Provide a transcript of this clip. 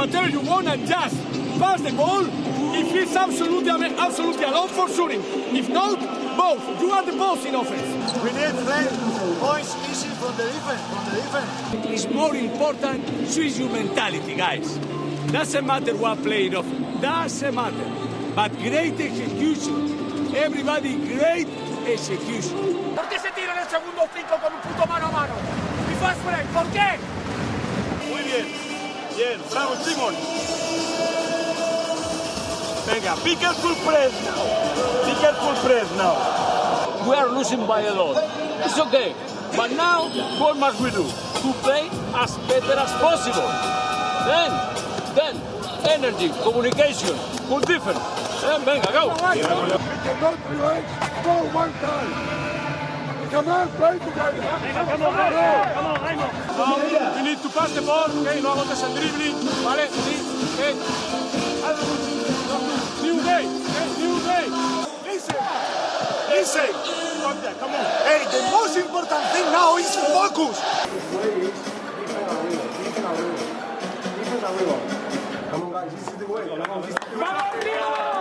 whatever you want and just pass the ball if it's absolutely allowed for shooting. If not, both. You are the boss in offense. We need play points easy from the defense. It's more important switch your mentality, guys. Doesn't matter what play it off. Doesn't matter. But great execution. Everybody great execution. ¿Por qué se tira en el segundo 5 con un puto mano a mano? Y fast break, ¿por qué? Muy bien. Bien, bravo, Simon. Venga, be careful press now. Be careful press now. We are losing by a lot. It's okay. But now, what must we do? To play as better as possible. Then, energy, communication, good defense. Then, venga, go. We cannot play go one time. Come on, play together. We need to pass the ball, okay? No agotes el dribbling, ¿vale? Sí, okay. New day, okay? New day. Listen. Come on. Hey, the most important thing now is focus. Come on, guys, this is the way. ¡Vamos, tío!